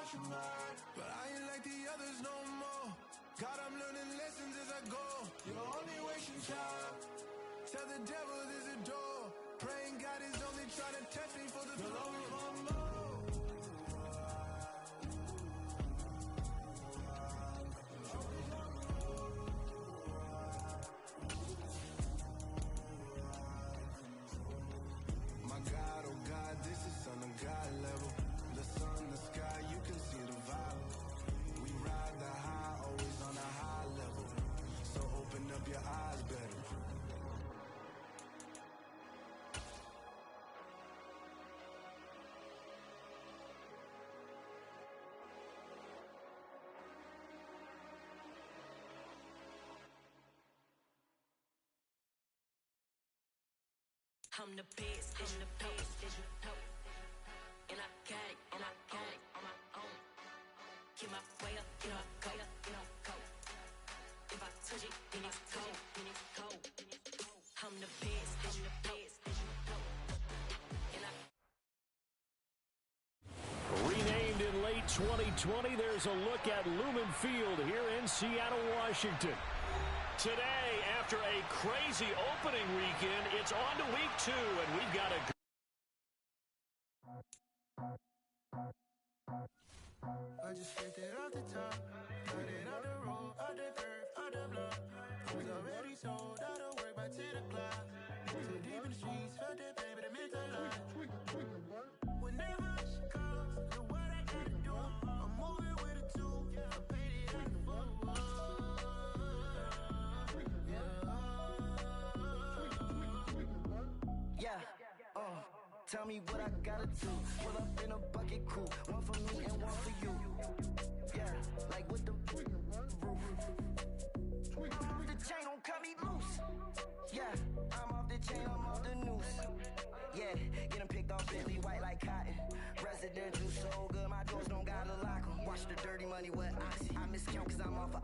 But I ain't like the others no more. God, I'm learning lessons as I go. You're only wasting time. Tell the devil there's a door. Praying God is only trying to test me for the glory of my mouth. My God, oh God, this is on a God level. The sun, the sky, you can see the vibe. We ride the high, always on a high level. So open up your eyes better. I'm the best, and I got it, on my own. Get my way up, go. If I touch it, then it's cold, I'm the best, and I. Renamed in late 2020, there's a look at Lumen Field here in Seattle, Washington. Today, after a crazy opening weekend, it's on to week 2, and we've got a... I just flipped it off the top, got it on the road, on the curve, on the block. I was already sold, out of work by 10 o'clock. Too deep in the streets, felt that pain, but it meant a lot. Whenever she calls, know what I gotta do. I'm moving with a tool, I'm painted on the wall. Tell me what I gotta do. Pull up in a bucket crew, one for me and one for you. Yeah, like with the roof. I'm off the chain, don't cut me loose. Yeah, I'm off the chain, I'm off the noose. Yeah, get them picked off Bentley, white like cotton. Residential so good, my doors don't gotta lock them. Watch the dirty money with oxy. I miscount cause I'm off a...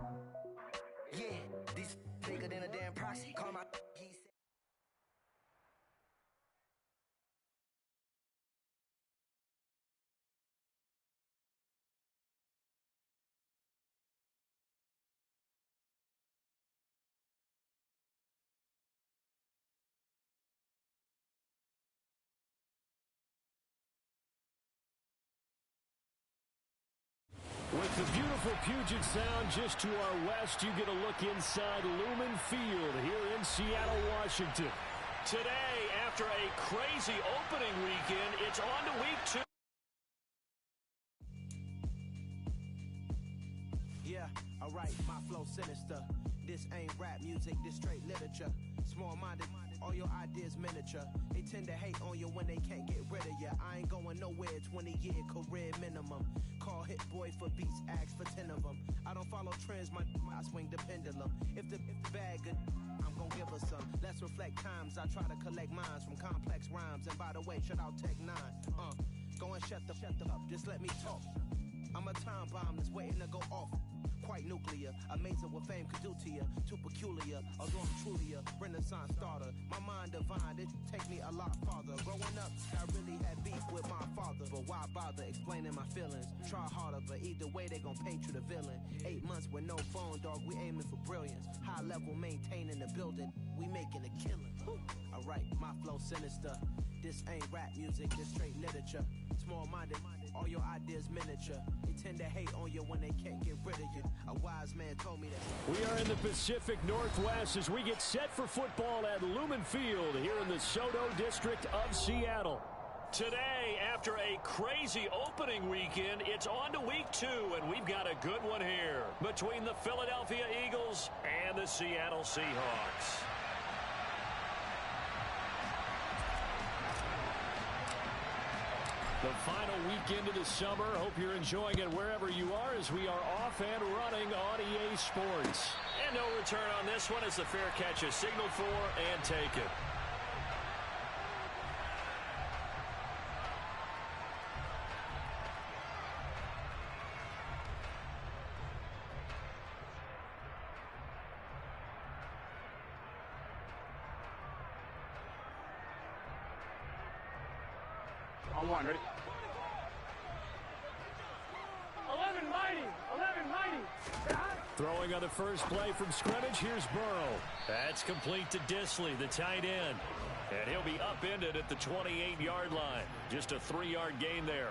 Yeah, these bigger than a damn proxy. Call my... With the beautiful Puget Sound just to our west, you get a look inside Lumen Field here in Seattle, Washington. Today, after a crazy opening weekend, it's on to week 2. Yeah, alright, my flow sinister. This ain't rap music, this straight literature. Small-minded, all your ideas miniature. They tend to hate on you when they can't get rid of you. I ain't going nowhere, 20-year career minimum. Call Hit Boy for beats, ask for 10 of them. I don't follow trends, I swing the pendulum. If the bag good, I'm gon' give her some. Let's reflect times, I try to collect minds from complex rhymes. And by the way, shout out Tech 9. Go and shut the up, just let me talk. I'm a time bomb that's waiting to go off. Quite nuclear, amazing what fame could do to you. Too peculiar, although I'm truly a renaissance starter. My mind divine, it take me a lot farther. Growing up, I really had beef with my father. But why bother explaining my feelings? Try harder, but either way they gon' paint you the villain. 8 months with no phone, dog, we aiming for brilliance. High level maintaining the building, we making a killing. Alright, my flow sinister. This ain't rap music, this straight literature. Small-minded, all your ideas miniature. They tend to hate on you when they can't get rid of you. A wise man told me that. We are in the Pacific Northwest as we get set for football at Lumen Field here in the Soto district of Seattle. Today, after a crazy opening weekend, it's on to week 2, and we've got a good one here between the Philadelphia Eagles and the Seattle Seahawks. The final weekend of the summer. Hope you're enjoying it wherever you are as we are off and running on EA Sports. And no return on this one as the fair catch is signaled for and taken. On one, ready? Throwing on the first play from scrimmage, here's Burrow. That's complete to Disley, the tight end. And he'll be upended at the 28-yard line. Just a 3-yard gain there.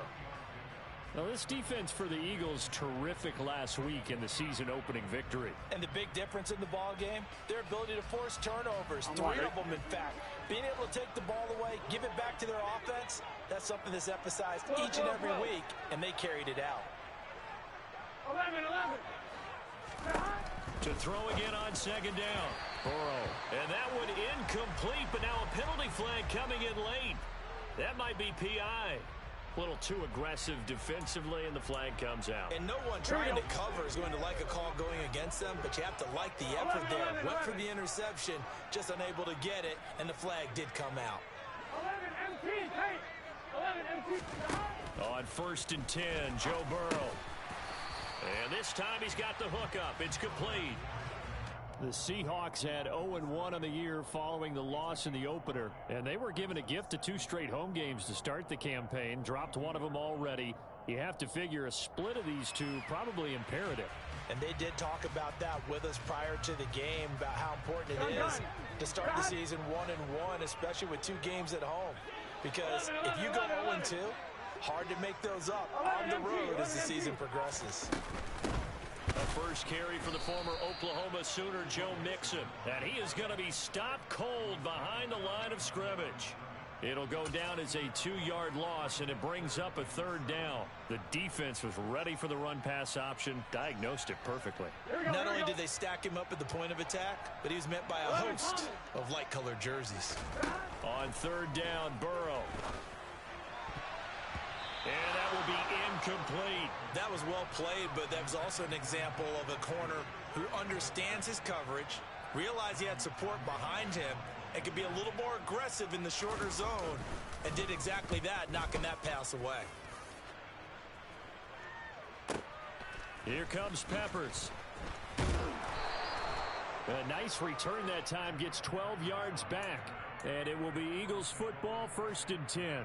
Now, this defense for the Eagles, terrific last week in the season-opening victory. And the big difference in the ball game, their ability to force turnovers. 3 of them, in fact. Being able to take the ball away, give it back to their offense, that's something that's emphasized each and every week, and they carried it out. 11. To throw again on second down. Burrow. And that one incomplete, but now a penalty flag coming in late. That might be PI. A little too aggressive defensively, and the flag comes out. And no one trying to cover is going to like a call going against them, but you have to like the effort there. Went for the interception, just unable to get it, and the flag did come out. 11 on 1st and 10, Joe Burrow. And this time he's got the hook up. It's complete. The Seahawks had 0-1 on the year following the loss in the opener, and they were given a gift of 2 straight home games to start the campaign. Dropped one of them already. You have to figure a split of these two probably imperative. And they did talk about that with us prior to the game, about how important it is to start the season 1-1, especially with 2 games at home. Because if you go 0-2, hard to make those up on the road as the season progresses. A first carry for the former Oklahoma Sooner, Joe Mixon. And he is going to be stopped cold behind the line of scrimmage. It'll go down as a 2-yard loss, and it brings up a 3rd down. The defense was ready for the run-pass option, diagnosed it perfectly. Not only did they stack him up at the point of attack, but he was met by a host of light-colored jerseys. On 3rd down, Burrow. And that will be incomplete. That was well played, but that was also an example of a corner who understands his coverage, realized he had support behind him, and could be a little more aggressive in the shorter zone, and did exactly that, knocking that pass away. Here comes Peppers. A nice return that time, gets 12 yards back. And it will be Eagles football, 1st and 10.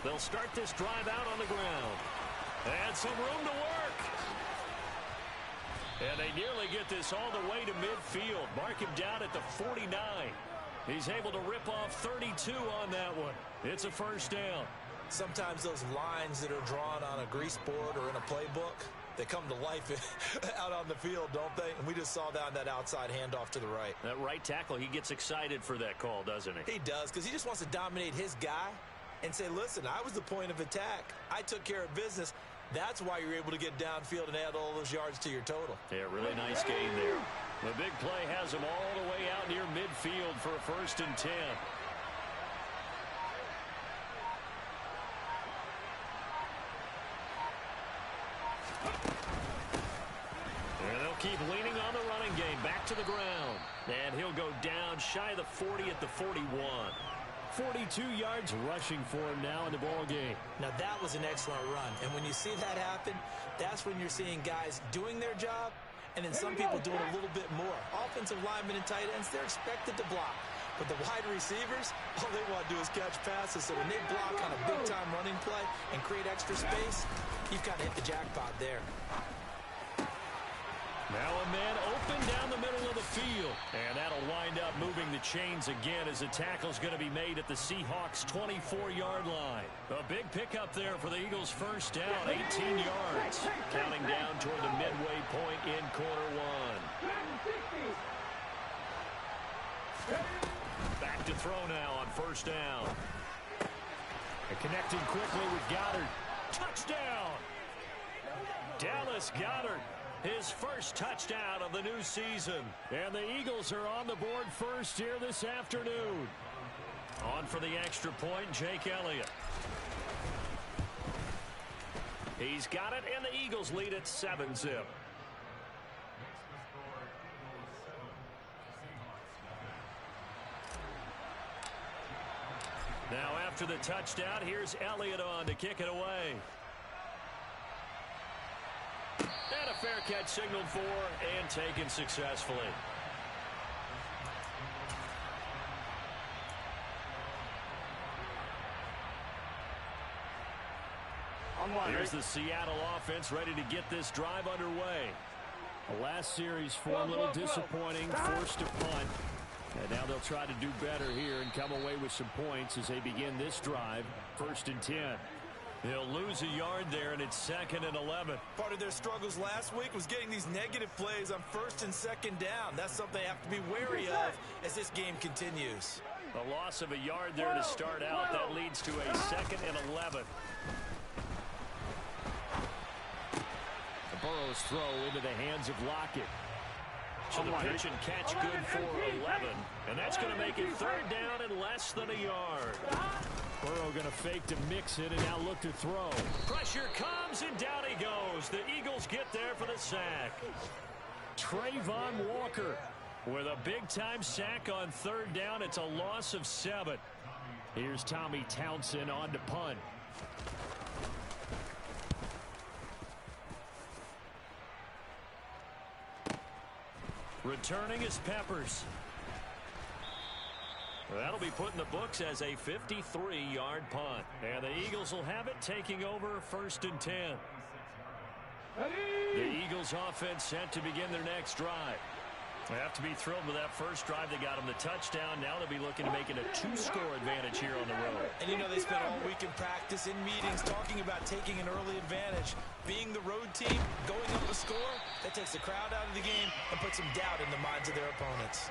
They'll start this drive out on the ground. And some room to work. And they nearly get this all the way to midfield. Mark him down at the 49. He's able to rip off 32 on that one. It's a 1st down. Sometimes those lines that are drawn on a grease board or in a playbook, they come to life out on the field, don't they? And we just saw that on that outside handoff to the right. That right tackle, he gets excited for that call, doesn't he? He does, because he just wants to dominate his guy and say, listen, I was the point of attack. I took care of business. That's why you're able to get downfield and add all those yards to your total. Yeah, really nice gain there. The big play has him all the way out near midfield for a 1st and 10. And they'll keep leaning on the running game. Back to the ground. And he'll go down shy of the 40 at the 41. 42 yards rushing for him now in the ball game. Now that was an excellent run. And when you see that happen, that's when you're seeing guys doing their job, and then some people doing a little bit more. Offensive linemen and tight ends, they're expected to block. But the wide receivers, all they want to do is catch passes. So when they block on a big-time running play and create extra space, you've kind of hit the jackpot there. Now a man open down the middle of the field. And that'll wind up moving the chains again as the tackle's going to be made at the Seahawks' 24-yard line. A big pickup there for the Eagles' 1st down, 18 yards. Counting down toward the midway point in quarter 1. Back to throw now on 1st down. And connecting quickly with Goddard. Touchdown! Dallas Goedert. His 1st touchdown of the new season. And the Eagles are on the board first here this afternoon. On for the extra point, Jake Elliott. He's got it, and the Eagles lead at 7-zip. Now after the touchdown, here's Elliott on to kick it away. And a fair catch signaled for and taken successfully. Here's the Seattle offense ready to get this drive underway. The last series for a little disappointing, forced to punt. And now they'll try to do better here and come away with some points as they begin this drive, 1st and 10. They'll lose a yard there, and it's 2nd and 11. Part of their struggles last week was getting these negative plays on 1st and 2nd down. That's something they have to be wary of as this game continues. The loss of a yard there to start out. That leads to a 2nd and 11. The Burrow's throw into the hands of Lockett. So the pitch and catch good for 11. And that's going to make it 3rd down and less than a yard. Burrow going to fake to mix it and now look to throw. Pressure comes and down he goes. The Eagles get there for the sack. Trayvon Walker with a big-time sack on 3rd down. It's a loss of 7. Here's Tommy Townsend on to punt. Returning is Peppers. That'll be put in the books as a 53-yard punt. And the Eagles will have it, taking over 1st and 10. The Eagles offense set to begin their next drive. They have to be thrilled with that first drive. They got them the touchdown. Now they'll be looking to make it a 2-score advantage here on the road. And you know they spent all week in practice, in meetings, talking about taking an early advantage. Being the road team, going up a score, that takes the crowd out of the game and puts some doubt in the minds of their opponents.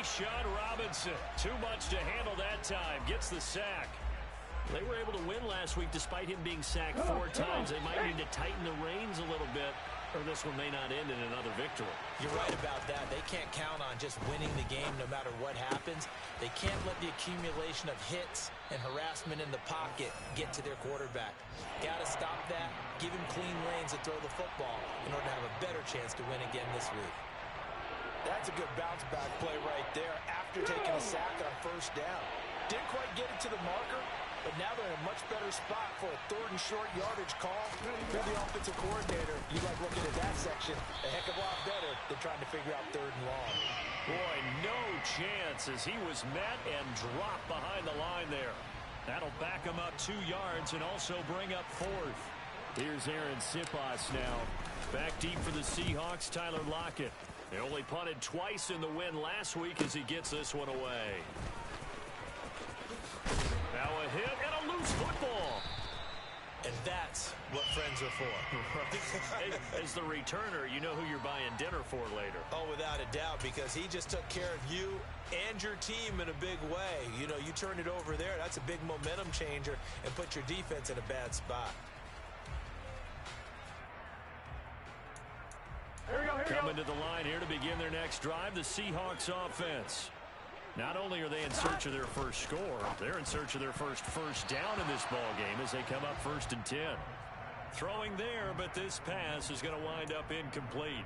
Sean Robinson, too much to handle that time, gets the sack. They were able to win last week despite him being sacked 4 times. They might need to tighten the reins a little bit, or this one may not end in another victory. You're right about that. They can't count on just winning the game no matter what happens. They can't let the accumulation of hits and harassment in the pocket get to their quarterback. Got to stop that, give him clean lanes to throw the football in order to have a better chance to win again this week. That's a good bounce-back play right there after taking a sack on 1st down. Didn't quite get it to the marker, but now they're in a much better spot for a 3rd and short yardage call. You're the offensive coordinator. You like looking at that section a heck of a lot better than trying to figure out 3rd and long. Boy, no chance as he was met and dropped behind the line there. That'll back him up 2 yards and also bring up 4th. Here's Aaron Sipas now. Back deep for the Seahawks, Tyler Lockett. They only punted twice in the win last week as he gets this one away. Now a hit and a loose football. And that's what friends are for. Hey, as the returner, you know who you're buying dinner for later. Oh, without a doubt, because he just took care of you and your team in a big way. You know, you turn it over there, that's a big momentum changer and put your defense in a bad spot. Coming to the line here to begin their next drive, the Seahawks offense. Not only are they in search of their first score, they're in search of their first down in this ball game as they come up 1st and 10. Throwing there, but this pass is going to wind up incomplete.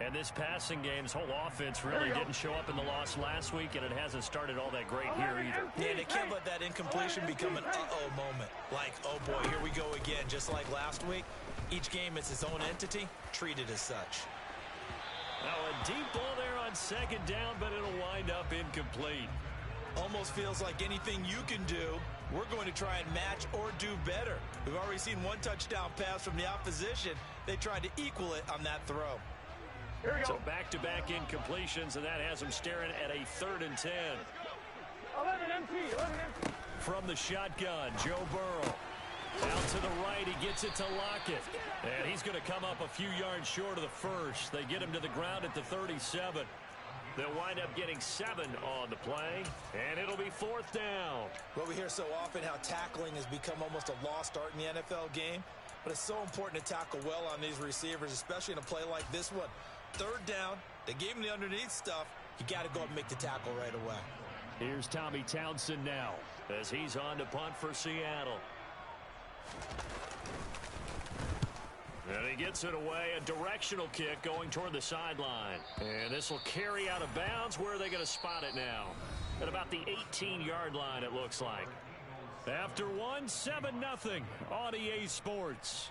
And this passing game's whole offense really didn't show up in the loss last week, and it hasn't started all that great here either. Yeah, they can't let that incompletion become an uh-oh moment. Like, oh boy, here we go again. Just like last week, each game is its own entity, treated as such. Now a deep ball there on 2nd down, but it'll wind up incomplete. Almost feels like anything you can do, we're going to try and match or do better. We've already seen 1 touchdown pass from the opposition. They tried to equal it on that throw. So back-to-back incompletions, and that has them staring at a 3rd and 10. 11 empty. From the shotgun, Joe Burrow. Out to the right, he gets it to Lockett. And he's going to come up a few yards short of the first. They get him to the ground at the 37. They'll wind up getting 7 on the play, and it'll be 4th down. Well, we hear so often how tackling has become almost a lost art in the NFL game, but it's so important to tackle well on these receivers, especially in a play like this one. 3rd down, they gave him the underneath stuff. You got to go up and make the tackle right away. Here's Tommy Townsend now as he's on to punt for Seattle. And he gets it away, a directional kick going toward the sideline. And this will carry out of bounds. Where are they going to spot it now? At about the 18-yard line, it looks like. After 1, 7-0 on EA Sports.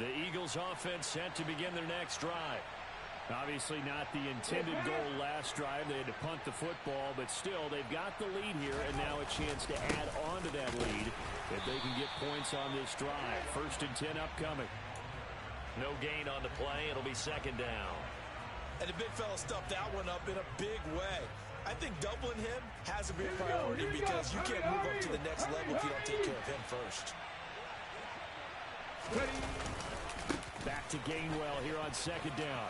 The Eagles offense set to begin their next drive. Obviously not the intended goal last drive. They had to punt the football, but still they've got the lead here, and now a chance to add on to that lead if they can get points on this drive. 1st and 10 upcoming. No gain on the play. It'll be 2nd down. And the big fella stuffed that one up in a big way. I think doubling him has to be a priority because you can't move up to the next level if you don't take care of him first. Back to Gainwell here on 2nd down.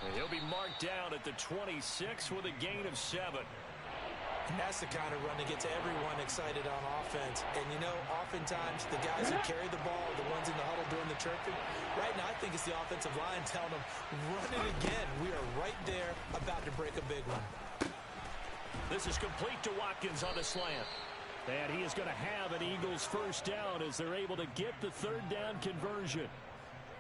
And he'll be marked down at the 26 with a gain of 7. And that's the kind of run that gets everyone excited on offense. And, you know, oftentimes the guys who carry the ball are the ones in the huddle doing the chirping. Right now, I think it's the offensive line telling them, run it again. We are right there about to break a big one. This is complete to Watkins on the slant. And he is going to have an Eagles 1st down as they're able to get the 3rd down conversion.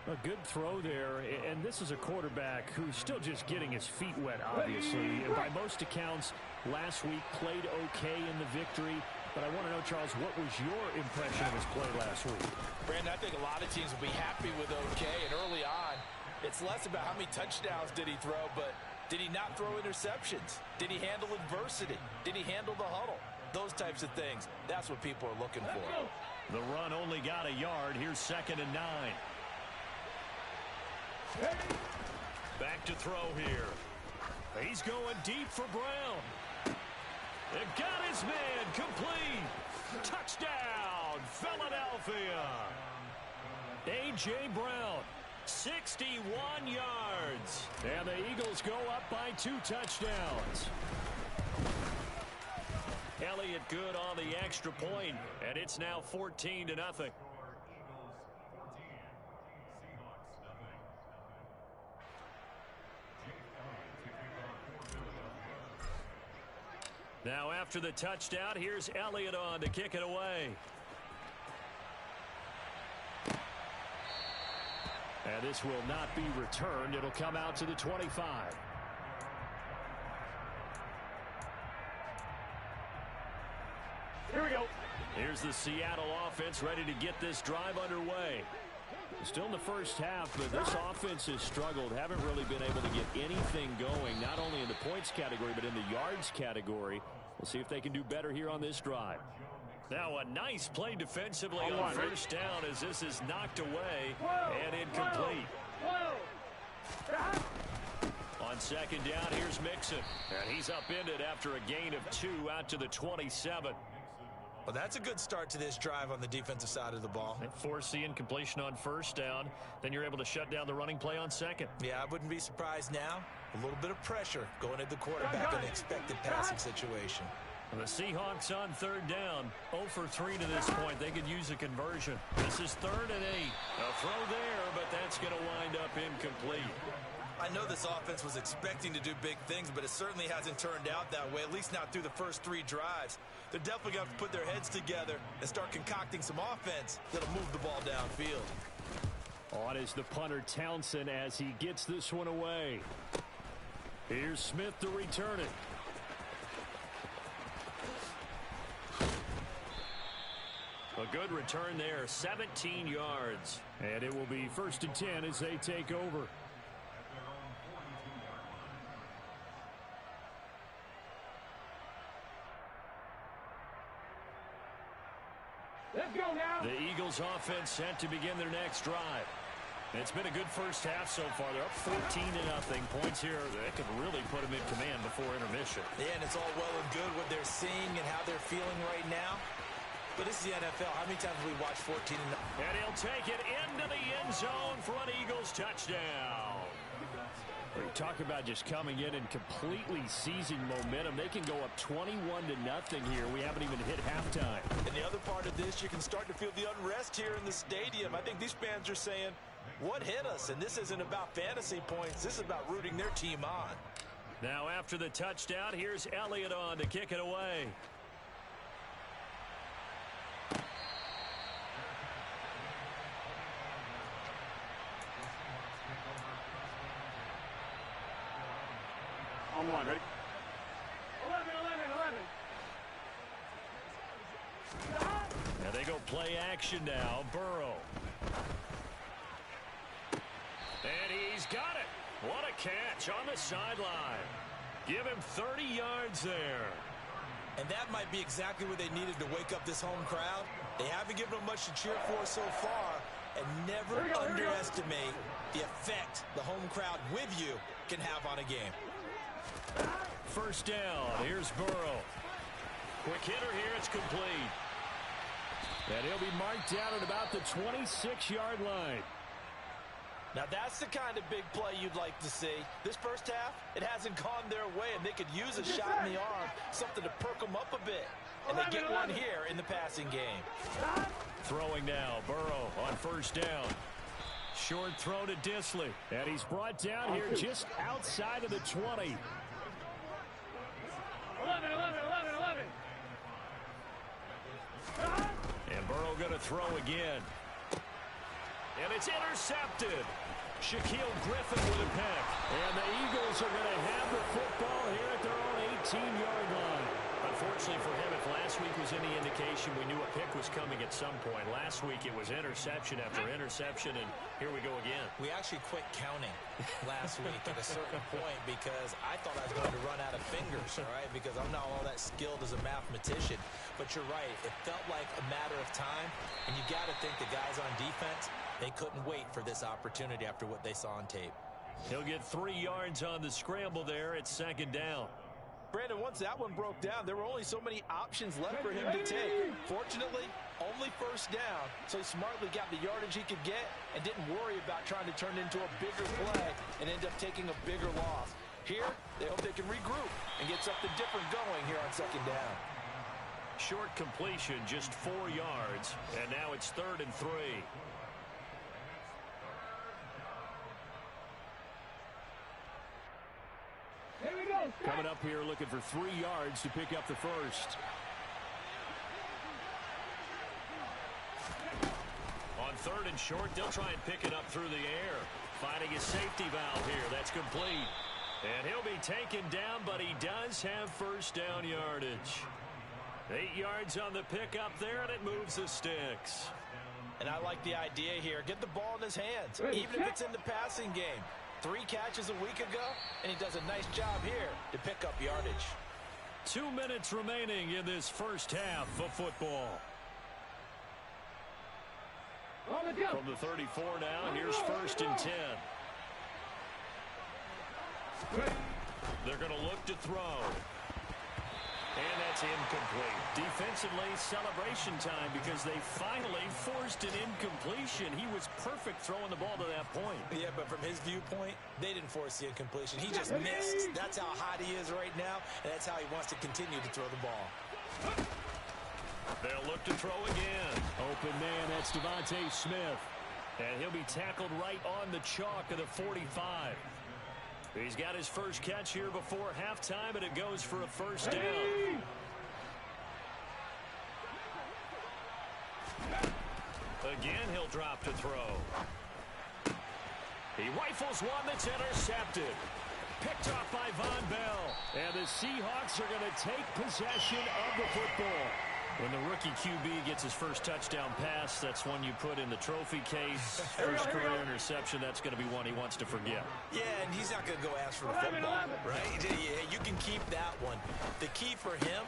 A good throw there, and this is a quarterback who's still just getting his feet wet, obviously. By most accounts, last week played okay in the victory. But I want to know, Charles, what was your impression of his play last week? Brandon, I think a lot of teams will be happy with okay, and early on, it's less about how many touchdowns did he throw, but did he not throw interceptions? Did he handle adversity? Did he handle the huddle? Those types of things, that's what people are looking for. The run only got a yard. Here's 2nd and 9. Back to throw here. He's going deep for Brown. It got his man complete. Touchdown, Philadelphia. A.J. Brown, 61 yards. And the Eagles go up by 2 touchdowns. Elliott good on the extra point, and it's now 14-0. Now after the touchdown, here's Elliott on to kick it away. And this will not be returned. It'll come out to the 25. Here we go. Here's the Seattle offense ready to get this drive underway. Still in the first half, but this offense has struggled. Haven't really been able to get anything going, not only in the points category, but in the yards category. We'll see if they can do better here on this drive. Now a nice play defensively on 1st down as this is knocked away and incomplete. On 2nd down, here's Mixon. And he's upended after a gain of 2 out to the 27. Well, that's a good start to this drive on the defensive side of the ball. They force the incompletion on 1st down. Then you're able to shut down the running play on 2nd. Yeah, I wouldn't be surprised now. A little bit of pressure going at the quarterback in an expected passing situation. The Seahawks on 3rd down. 0 for 3 to this point. They could use a conversion. This is 3rd and 8. A throw there, but that's going to wind up incomplete. I know this offense was expecting to do big things, but it certainly hasn't turned out that way, at least not through the first 3 drives. They're definitely going to have to put their heads together and start concocting some offense that'll move the ball downfield. On is the punter Townsend as he gets this one away. Here's Smith to return it. A good return there, 17 yards. And it will be 1st and 10 as they take over. Let's go now. The Eagles offense set to begin their next drive. It's been a good first half so far. They're up 14-0. Points here, they could really put them in command before intermission. Yeah, and it's all well and good what they're seeing and how they're feeling right now. But this is the NFL. How many times have we watched 14-0? And he'll take it into the end zone for an Eagles touchdown. We talk about just coming in and completely seizing momentum. They can go up 21-0 here. We haven't even hit halftime. And the other part of this, you can start to feel the unrest here in the stadium. I think these fans are saying, what hit us? And this isn't about fantasy points. This is about rooting their team on. Now after the touchdown, here's Elliott on to kick it away. On 1, ready? 11. And they go play action now. Burrow. And he's got it. What a catch on the sideline. Give him 30 yards there. And that might be exactly what they needed to wake up this home crowd. They haven't given them much to cheer for so far. And never underestimate the effect the home crowd with you can have on a game. First down. Here's Burrow. Quick hitter here. It's complete. And he'll be marked down at about the 26-yard line. Now that's the kind of big play you'd like to see. This first half, it hasn't gone their way, and they could use a shot in the arm, something to perk them up a bit. And they get one here in the passing game. Throwing now, Burrow on first down. Short throw to Disley. And he's brought down here just outside of the 20. 11. And Burrow going to throw again. And it's intercepted. Shaquille Griffin with a pick. And the Eagles are going to have the football here at their own 18-yard line. Unfortunately for him, if last week was any indication, we knew a pick was coming at some point. Last week it was interception after interception, and here we go again. We actually quit counting last week at a certain point because I thought I was going to run out of fingers, all right, because I'm not all that skilled as a mathematician. But you're right. It felt like a matter of time, and you got to think the guys on defense, they couldn't wait for this opportunity after what they saw on tape. He'll get 3 yards on the scramble there. It's second down. Brandon, once that one broke down, there were only so many options left for him to take. Fortunately, only first down, so he smartly got the yardage he could get and didn't worry about trying to turn it into a bigger play and end up taking a bigger loss. Here, they hope they can regroup and get something different going here on second down. Short completion, just 4 yards, and now it's 3rd and 3. Here we go. Coming up here looking for 3 yards to pick up the first. On 3rd and short, they'll try and pick it up through the air. Finding a safety valve here. That's complete. And he'll be taken down, but he does have first down yardage. 8 yards on the pickup there, and it moves the sticks. And I like the idea here. Get the ball in his hands, even if it's in the passing game. 3 catches a week ago, and he does a nice job here to pick up yardage. 2 minutes remaining in this first half of football. From the 34 now, here's 1st and 10. They're going to look to throw. And that's incomplete. Defensively, celebration time because they finally forced an incompletion. He was perfect throwing the ball to that point. Yeah, but from his viewpoint, they didn't force the incompletion. He just missed. That's how hot he is right now, and that's how he wants to continue to throw the ball. They'll look to throw again. Open man, that's Devontae Smith. And he'll be tackled right on the chalk of the 45. He's got his first catch here before halftime, and it goes for a first down. Again, he'll drop to throw. He rifles one that's intercepted. Picked off by Von Bell. And the Seahawks are going to take possession of the football. When the rookie QB gets his first touchdown pass, that's one you put in the trophy case. First career interception, that's going to be one he wants to forget. Yeah, and he's not going to go ask for the football, right? Yeah, you can keep that one. The key for him,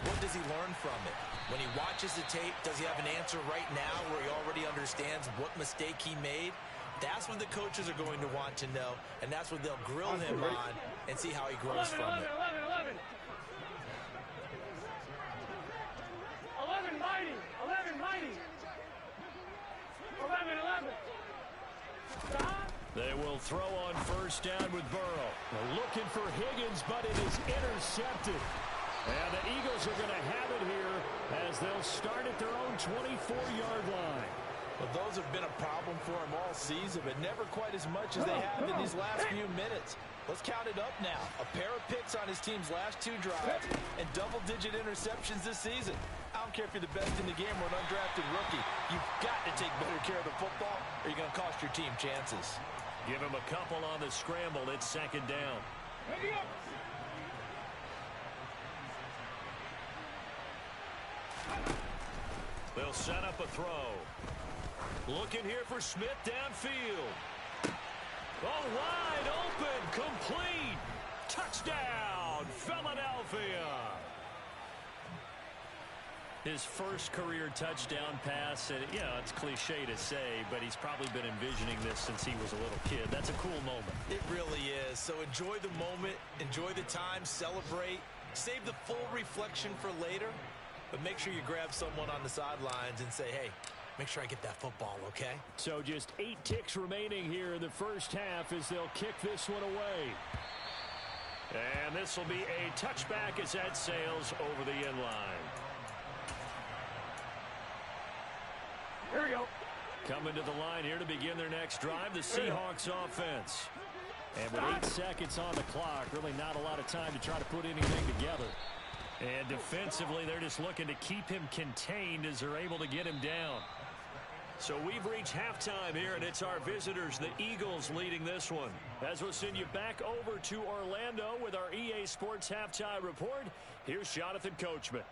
what does he learn from it? When he watches the tape, does he have an answer right now where he already understands what mistake he made? That's what the coaches are going to want to know, and that's what they'll grill him on and see how he grows from it. 11 mighty. 11. Stop. They will throw on first down with Burrow. They're looking for Higgins, but it is intercepted. And the Eagles are going to have it here as they'll start at their own 24-yard line. Well, those have been a problem for him all season, but never quite as much as they have in these last few minutes. Let's count it up now. A pair of picks on his team's last 2 drives and double-digit interceptions this season. I don't care if you're the best in the game or an undrafted rookie. You've got to take better care of the football or you're going to cost your team chances. Give him a couple on the scramble. It's second down. They'll set up a throw. Looking here for Smith downfield. Oh, wide open, complete. Touchdown, Philadelphia. His first career touchdown pass, and it's cliche to say, but he's probably been envisioning this since he was a little kid. That's a cool moment. It really is. So enjoy the moment, enjoy the time, celebrate, save the full reflection for later, but make sure you grab someone on the sidelines and say, hey, make sure I get that football, okay? So just 8 ticks remaining here in the first half as they'll kick this one away. And this will be a touchback as that sails over the end line. Here we go. Coming to the line here to begin their next drive, the Seahawks offense. And with 8 seconds on the clock, really not a lot of time to try to put anything together. And defensively, they're just looking to keep him contained as they're able to get him down. So we've reached halftime here, and it's our visitors, the Eagles, leading this one. As we'll send you back over to Orlando with our EA Sports Halftime Report, here's Jonathan Coachman.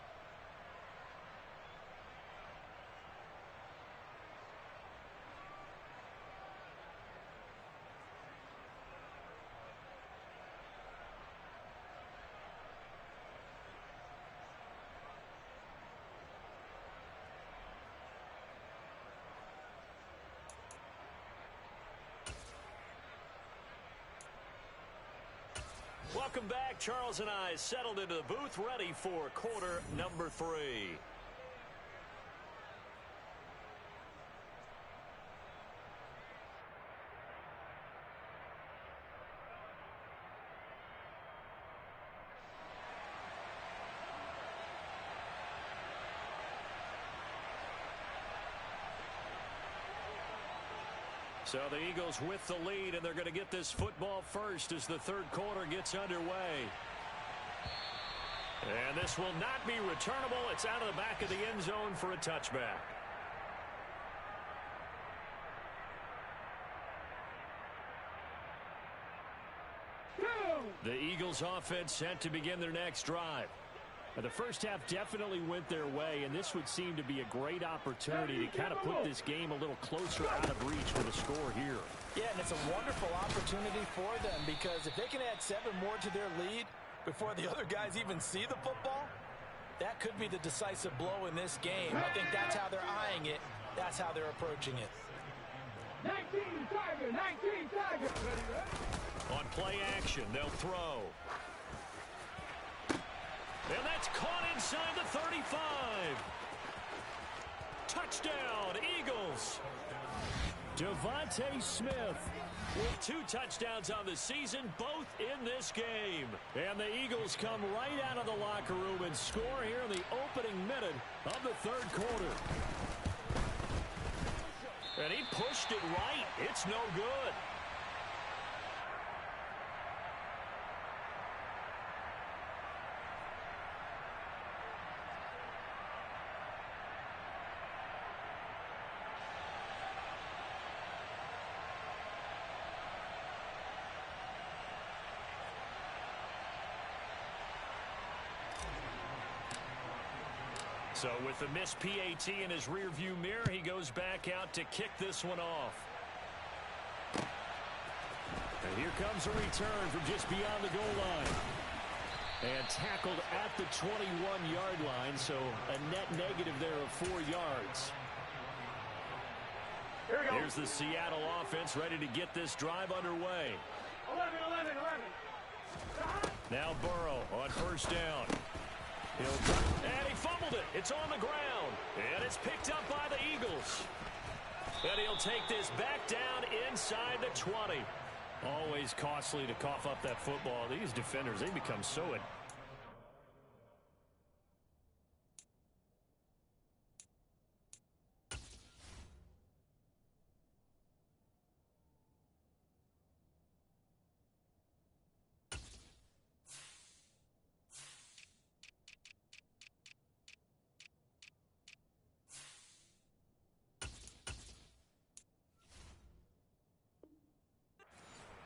Welcome back. Charles and I settled into the booth, ready for quarter number 3. So the Eagles with the lead, and they're going to get this football first as the third quarter gets underway. And this will not be returnable. It's out of the back of the end zone for a touchback. The Eagles offense set to begin their next drive. The first half definitely went their way, and this would seem to be a great opportunity to kind of put this game a little closer out of reach with a score here. Yeah, and it's a wonderful opportunity for them because if they can add 7 more to their lead before the other guys even see the football, that could be the decisive blow in this game. I think that's how they're eyeing it. That's how they're approaching it. 19 Tiger, 19 Tiger. On play action, they'll throw. And that's caught inside the 35. Touchdown, Eagles. Devontae Smith with 2 touchdowns on the season, both in this game. And the Eagles come right out of the locker room and score here in the opening minute of the third quarter. And he pushed it right. It's no good. So with the missed PAT in his rearview mirror, he goes back out to kick this one off. And here comes a return from just beyond the goal line. And tackled at the 21-yard line, so a net negative there of 4 yards. Here we go. Here's the Seattle offense ready to get this drive underway. 11. Now Burrow on first down. And he fumbled it. It's on the ground. And it's picked up by the Eagles. And he'll take this back down inside the 20. Always costly to cough up that football. These defenders, they become so...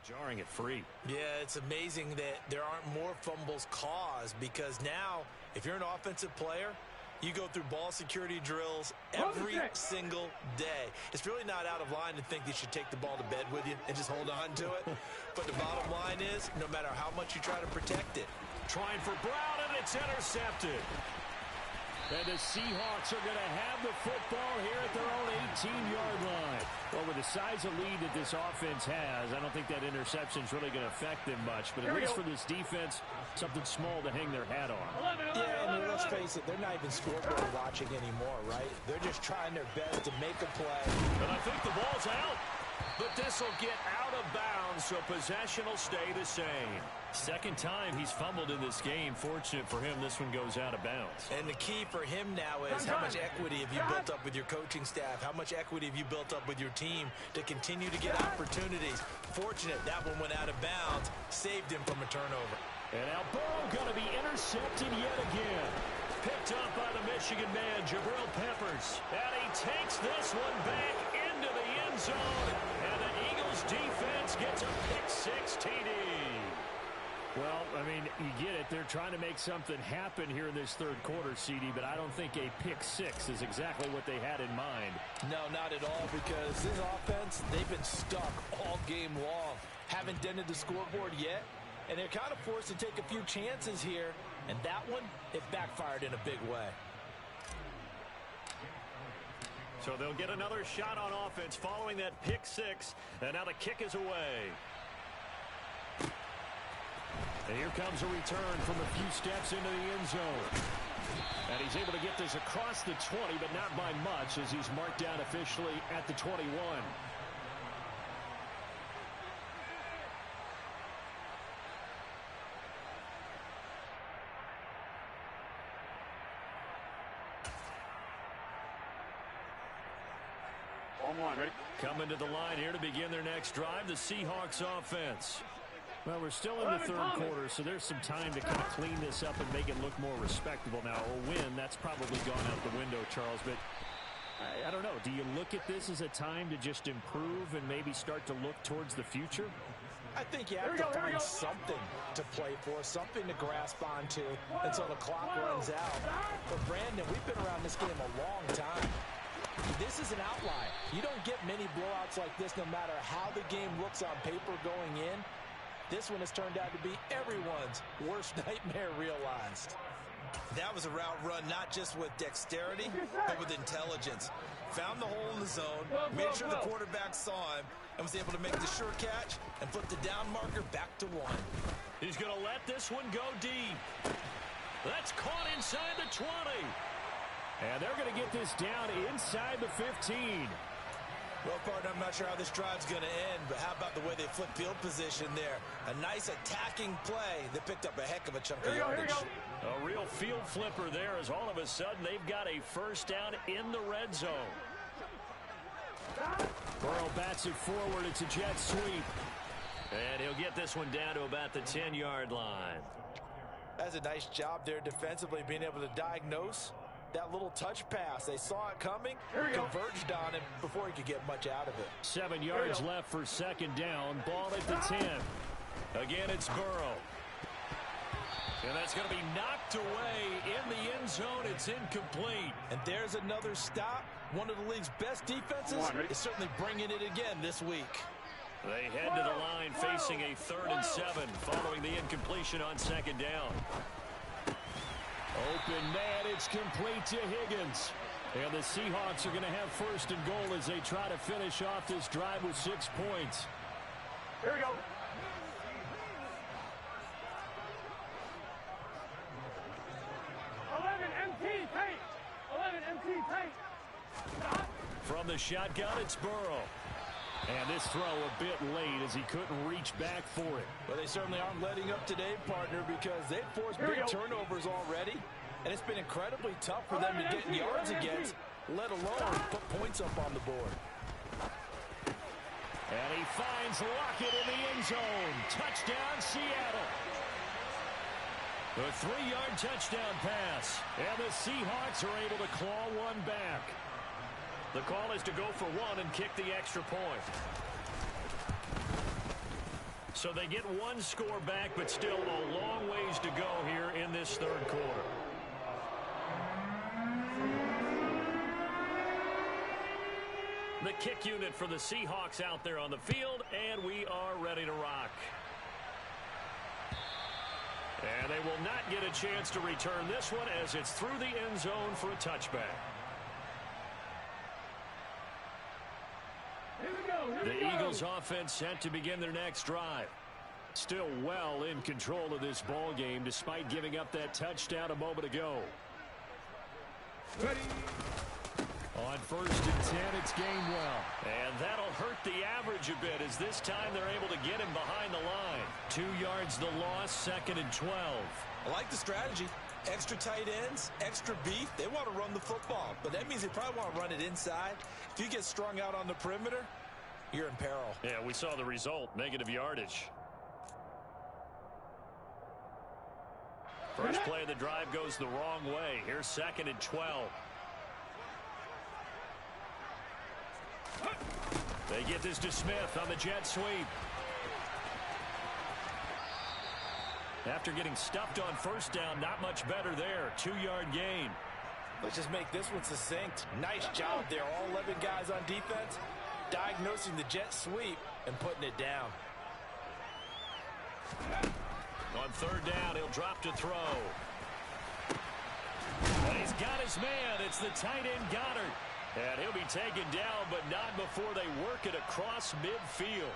jarring it free. Yeah, it's amazing that there aren't more fumbles caused because now, if you're an offensive player, You go through ball security drills every single day. It's really not out of line to think you should take the ball to bed with you and just hold on to it. But the bottom line is, no matter how much you try to protect it. Trying for Brown, and it's intercepted. And the Seahawks are going to have the football here at their own 18-yard line. Well, with the size of lead that this offense has, I don't think that interception is really going to affect them much. But at least for this defense, something small to hang their hat on. Yeah, and let's face it, they're not even scoreboard watching anymore, right? They're just trying their best to make a play. And I think the ball's out. But this will get out of bounds, so possession will stay the same. Second time he's fumbled in this game. Fortunate for him, this one goes out of bounds. And the key for him now is how much equity have you built up with your coaching staff? How much equity have you built up with your team to continue to get opportunities? Fortunate that one went out of bounds, saved him from a turnover. And now Burrow going to be intercepted yet again. Picked up by the Michigan man, Jabril Peppers. And he takes this one back into the end zone. And the Eagles defense gets a pick-6 TD. Well, I mean, you get it. They're trying to make something happen here in this third quarter, CD, but I don't think a pick-6 is exactly what they had in mind. No, not at all, because this offense, they've been stuck all game long. Haven't dented the scoreboard yet, and they're kind of forced to take a few chances here, and that one, it backfired in a big way. So they'll get another shot on offense following that pick-6, and now the kick is away. And here comes a return from a few steps into the end zone. And he's able to get this across the 20, but not by much, as he's marked down officially at the 21. Coming to the line here to begin their next drive, the Seahawks offense. Well, we're still in the third quarter, so there's some time to kind of clean this up and make it look more respectable. Now, a win, that's probably gone out the window, Charles, but I don't know. Do you look at this as a time to just improve and maybe start to look towards the future? I think you have to find something to play for, something to grasp onto until the clock runs out. But, Brandon, we've been around this game a long time. This is an outlier. You don't get many blowouts like this no matter how the game looks on paper going in. This one has turned out to be everyone's worst nightmare realized. That was a route run not just with dexterity, but with intelligence. Found the hole in the zone, made sure the quarterback saw him, and was able to make the sure catch and flip the down marker back to 1. He's going to let this one go deep. That's caught inside the 20. And they're going to get this down inside the 15. Well, partner, I'm not sure how this drive's going to end, but how about the way they flip field position there? A nice attacking play that picked up a heck of a chunk of yardage. A real field flipper there, as all of a sudden they've got a first down in the red zone. Burrow bats it forward. It's a jet sweep. And he'll get this one down to about the 10-yard line. That's a nice job there defensively, being able to diagnose that little touch pass. They saw it coming, converged on him before he could get much out of it. 7 yards left for second down. Ball at the 10. Again, it's Burrow. And that's going to be knocked away in the end zone. It's incomplete. And there's another stop. One of the league's best defenses is certainly bringing it again this week. They head to the line facing a 3rd and 7 following the incompletion on second down. Open man, it's complete to Higgins. And the Seahawks are going to have 1st and goal as they try to finish off this drive with 6 points. Here we go. 11 MT tank. 11 MT tank. From the shotgun, it's Burrow. And this throw a bit late as he couldn't reach back for it. Well, they certainly aren't letting up today, partner, because they've forced big turnovers already. And it's been incredibly tough for them to get yards against, let alone put points up on the board. And he finds Lockett in the end zone. Touchdown, Seattle. A 3-yard touchdown pass. And the Seahawks are able to claw one back. The call is to go for 1 and kick the extra point. So they get 1 score back, but still a long ways to go here in this third quarter. The kick unit for the Seahawks out there on the field, and we are ready to rock. And they will not get a chance to return this one as it's through the end zone for a touchback. The Eagles offense set to begin their next drive. Still well in control of this ball game despite giving up that touchdown a moment ago. Ready. On 1st and 10, it's Gainwell. And that'll hurt the average a bit as this time they're able to get him behind the line. 2 yards the loss, 2nd and 12. I like the strategy. Extra tight ends, extra beef. They want to run the football, but that means they probably want to run it inside. If you get strung out on the perimeter, you're in peril. Yeah, we saw the result, negative yardage. First play of the drive goes the wrong way. Here's 2nd and 12. They get this to Smith on the jet sweep. After getting stuffed on 1st down, not much better there. 2-yard gain. Let's just make this one succinct. Nice job there. All 11 guys on defense diagnosing the jet sweep and putting it down. On 3rd down, he'll drop to throw. And he's got his man. It's the tight end Goddard. And he'll be taken down, but not before they work it across midfield.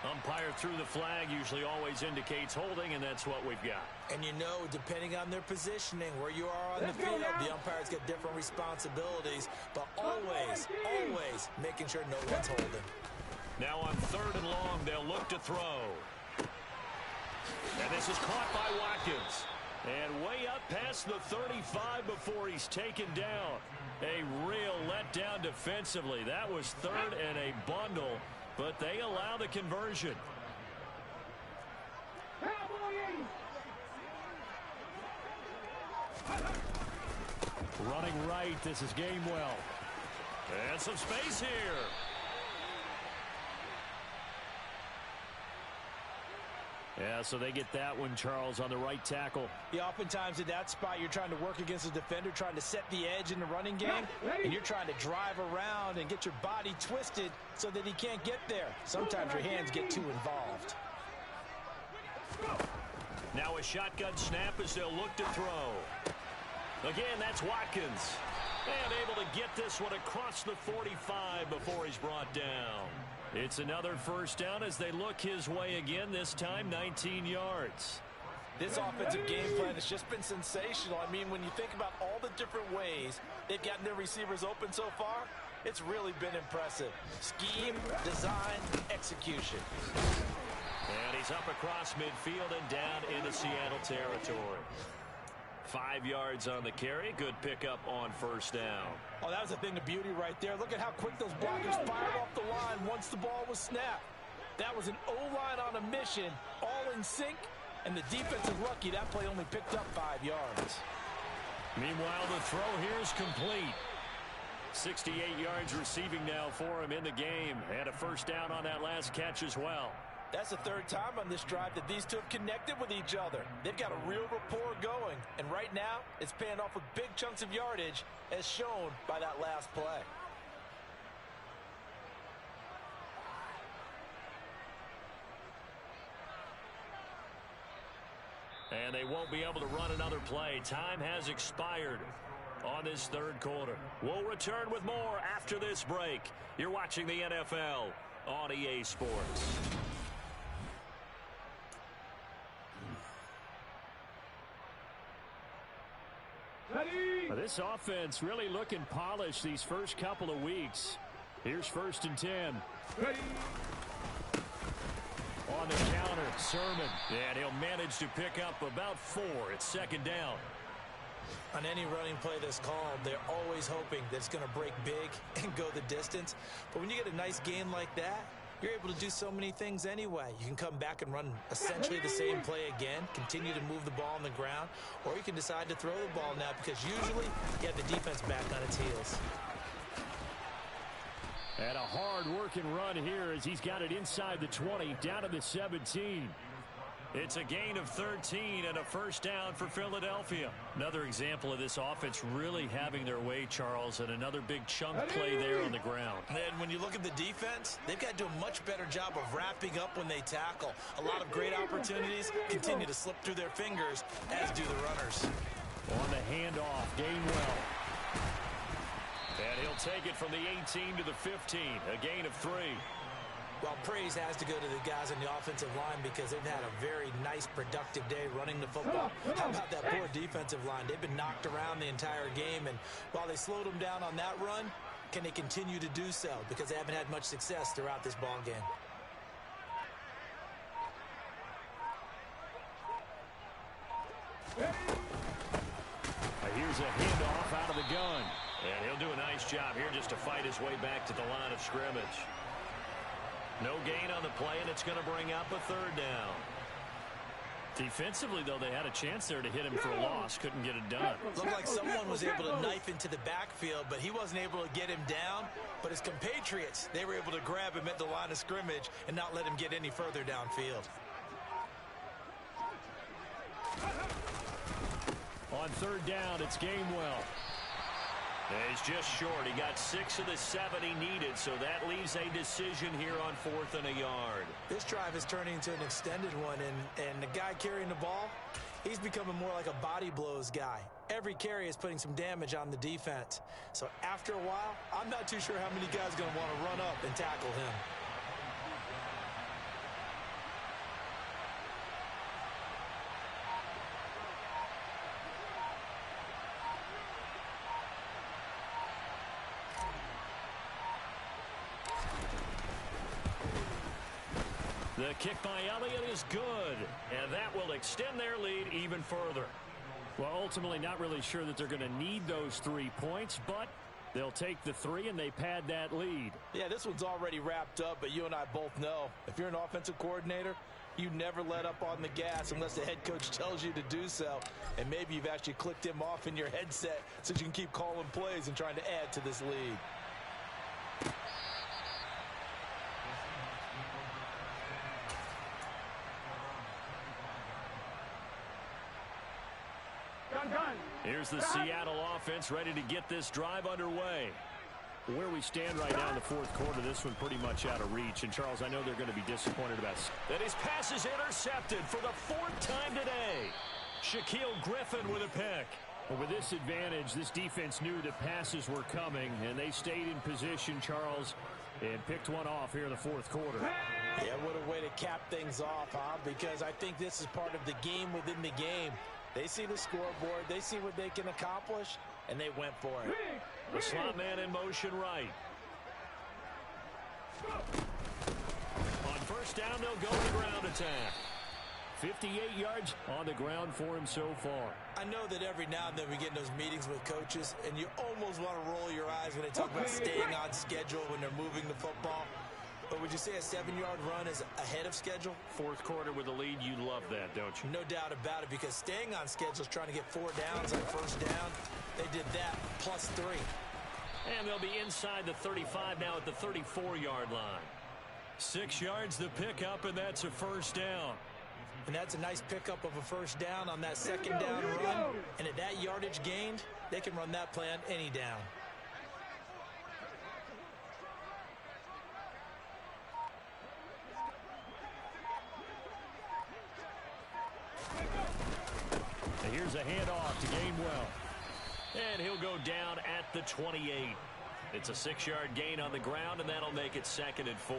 Umpire threw the flag, usually always indicates holding, and that's what we've got. And you know, depending on their positioning, where you are on the field, the umpires get different responsibilities, but always, always making sure no one's holding. Now on 3rd and long, they'll look to throw. And this is caught by Watkins. And way up past the 35 before he's taken down. A real letdown defensively. That was 3rd and a bundle, but they allow the conversion. Running right, this is Gainwell. And some space here. Yeah, so they get that one, Charles, on the right tackle. Yeah, oftentimes in that spot, you're trying to work against a defender, trying to set the edge in the running game, and you're trying to drive around and get your body twisted so that he can't get there. Sometimes your hands get too involved. Now a shotgun snap as they'll look to throw. Again, that's Watkins. And able to get this one across the 45 before he's brought down. It's another 1st down as they look his way again, this time 19 yards. This offensive game plan has just been sensational. I mean, when you think about all the different ways they've gotten their receivers open so far, it's really been impressive. Scheme, design, execution. And he's up across midfield and down into Seattle territory. 5 yards on the carry. Good pickup on 1st down. Oh, that was a thing of beauty right there. Look at how quick those blockers fired off the line once the ball was snapped. That was an O-line on a mission, all in sync, and the defense is lucky that play only picked up 5 yards. Meanwhile, the throw here is complete. 68 yards receiving now for him in the game, and a 1st down on that last catch as well. That's the 3rd time on this drive that these two have connected with each other. They've got a real rapport going, and right now it's paying off with big chunks of yardage as shown by that last play. And they won't be able to run another play. Time has expired on this 3rd quarter. We'll return with more after this break. You're watching the NFL on EA Sports. This offense really looking polished these first couple of weeks. Here's 1st and 10. Ready. On the counter, Sermon. And he'll manage to pick up about 4. It's 2nd down. On any running play that's called, they're always hoping that it's going to break big and go the distance. But when you get a nice gain like that, you're able to do so many things anyway. You can come back and run essentially the same play again, continue to move the ball on the ground, or you can decide to throw the ball now because usually you have the defense back on its heels. And a hard-working run here as he's got it inside the 20, down to the 17. It's a gain of 13 and a first down for Philadelphia. Another example of this offense really having their way, Charles, and another big chunk play there on the ground. And when you look at the defense, they've got to do a much better job of wrapping up when they tackle. A lot of great opportunities continue to slip through their fingers, as do the runners. On the handoff, Gainwell. And he'll take it from the 18 to the 15, a gain of 3. Well, praise has to go to the guys on the offensive line because they've had a very nice, productive day running the football. How about that poor defensive line? They've been knocked around the entire game, and while they slowed them down on that run, can they continue to do so? Because they haven't had much success throughout this ball game. Here's a handoff out of the gun. And he'll do a nice job here just to fight his way back to the line of scrimmage. No gain on the play, and it's going to bring up a third down. Defensively, though, they had a chance there to hit him for a loss. Couldn't get it done. Looked like someone was able to knife into the backfield, but he wasn't able to get him down. But his compatriots, they were able to grab him at the line of scrimmage and not let him get any further downfield. On third down, it's Gainwell. And he's just short. He got 6 of the 7 he needed, so that leaves a decision here on 4th and a yard. This drive is turning into an extended one, and the guy carrying the ball, he's becoming more like a body blows guy. Every carry is putting some damage on the defense. So after a while, I'm not too sure how many guys are going to want to run up and tackle him. The kick by Elliott is good, and that will extend their lead even further. Well, ultimately not really sure that they're going to need those 3 points, but they'll take the 3 and they pad that lead. Yeah, this one's already wrapped up, but you and I both know if you're an offensive coordinator, you never let up on the gas unless the head coach tells you to do so. And maybe you've actually clicked him off in your headset so you can keep calling plays and trying to add to this lead. Here's the Seattle offense ready to get this drive underway. Where we stand right now in the 4th quarter, this one pretty much out of reach. And, Charles, I know they're going to be disappointed about that. His pass is intercepted for the 4th time today. Shaquille Griffin with a pick. But with this advantage, this defense knew that passes were coming, and they stayed in position, Charles, and picked one off here in the 4th quarter. Yeah, what a way to cap things off, huh? Because I think this is part of the game within the game. They see the scoreboard, they see what they can accomplish, and they went for it. The slot man in motion right. On first down, they'll go to the ground attack. 58 yards on the ground for him so far. I know that every now and then we get in those meetings with coaches, and you almost want to roll your eyes when they talk about staying on schedule when they're moving the football. But would you say a 7-yard run is ahead of schedule? 4th quarter with a lead, you love that, don't you? No doubt about it, because staying on schedule is trying to get 4 downs on first down. They did that plus 3. And they'll be inside the 35 now at the 34-yard line. 6 yards the pickup, and that's a first down. And that's a nice pickup of a first down on that second down run. And at that yardage gained, they can run that play on any down. Here's a handoff to Gainwell. And he'll go down at the 28. It's a 6-yard gain on the ground, and that'll make it 2nd and 4.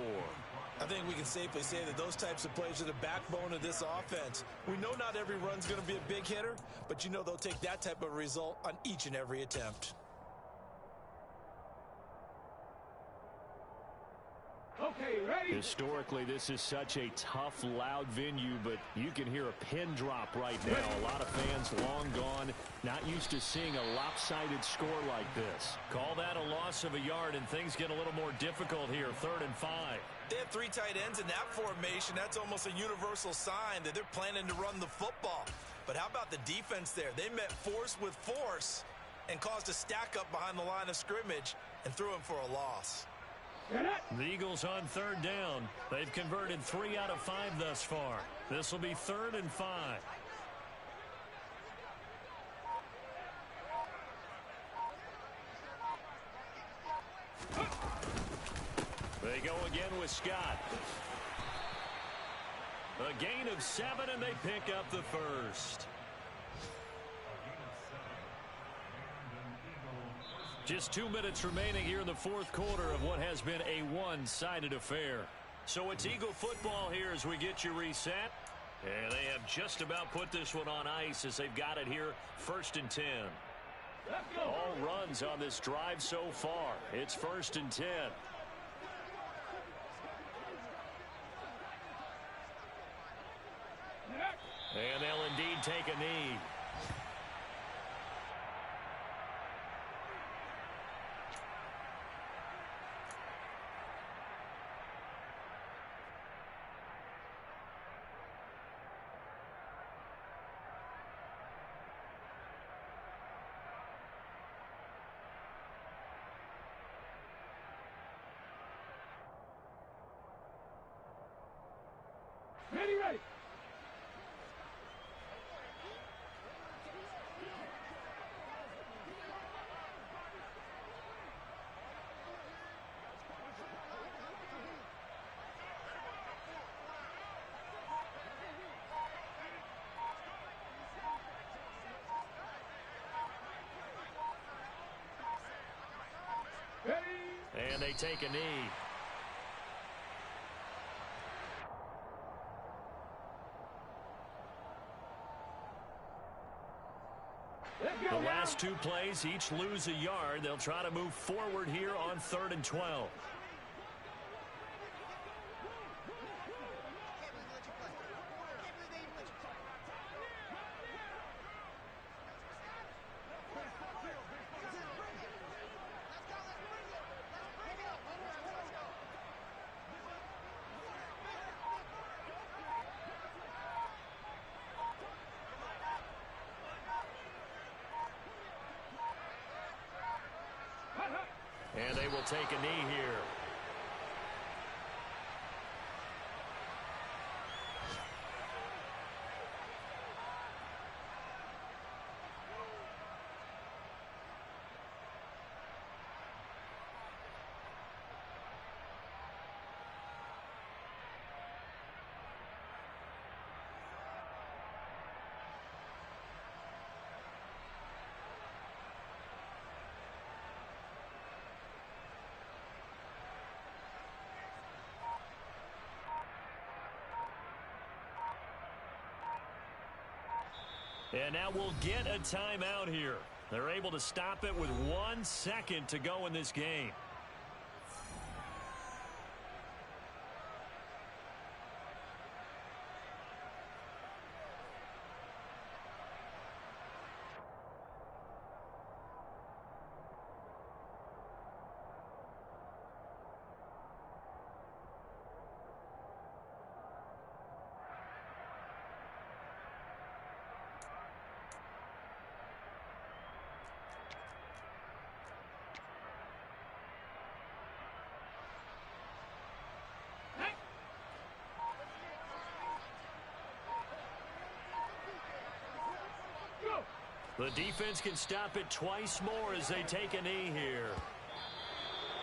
I think we can safely say that those types of plays are the backbone of this offense. We know not every run's going to be a big hitter, but you know they'll take that type of result on each and every attempt. Okay, ready? Historically, this is such a tough, loud venue, but you can hear a pin drop right now. A lot of fans long gone, not used to seeing a lopsided score like this. Call that a loss of a yard, and things get a little more difficult here. 3rd and 5. They have 3 tight ends in that formation. That's almost a universal sign that they're planning to run the football. But how about the defense there? They met force with force and caused a stack up behind the line of scrimmage and threw him for a loss. The Eagles on 3rd down. They've converted 3 out of 5 thus far. This will be 3rd and 5. They go again with Scott. A gain of 7, and they pick up the first. Just 2 minutes remaining here in the 4th quarter of what has been a one-sided affair. So it's Eagle football here as we get you reset. And they have just about put this one on ice as they've got it here, 1st and 10. All runs on this drive so far. It's 1st and 10. And they'll indeed take a knee. Ready. And they take a knee. The last 2 plays each lose a yard. They'll try to move forward here on 3rd and 12. And they will take a knee here. And now we'll get a timeout here. They're able to stop it with 1 second to go in this game. The defense can stop it twice more as they take a knee here.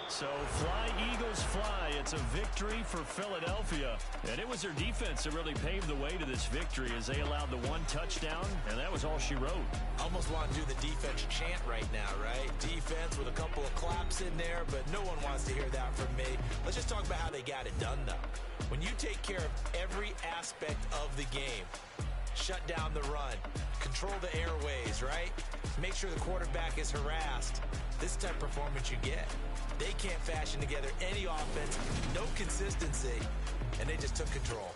So fly, Eagles, fly. It's a victory for Philadelphia. And it was their defense that really paved the way to this victory as they allowed the 1 touchdown, and that was all she wrote. Almost want to do the defense chant right now, right? Defense with a couple of claps in there, but no one wants to hear that from me. Let's just talk about how they got it done, though. When you take care of every aspect of the game, shut down the run, control the airways, right? Make sure the quarterback is harassed. This is the type of performance you get. They can't fashion together any offense, no consistency, and they just took control.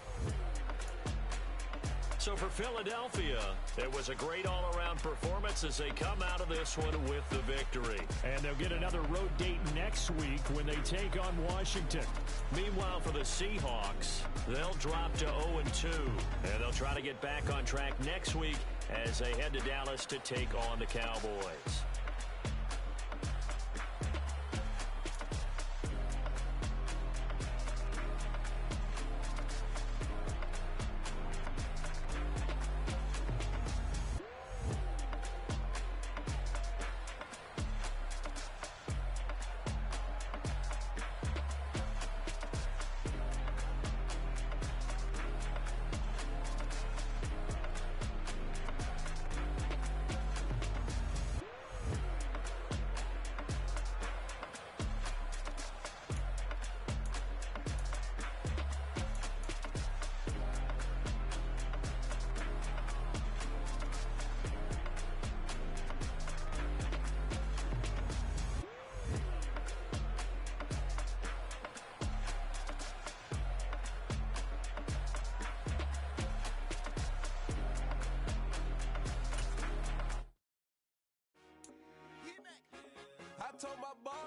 So for Philadelphia, it was a great all-around performance as they come out of this one with the victory. And they'll get another road date next week when they take on Washington. Meanwhile, for the Seahawks, they'll drop to 0-2. And they'll try to get back on track next week as they head to Dallas to take on the Cowboys. told my boss.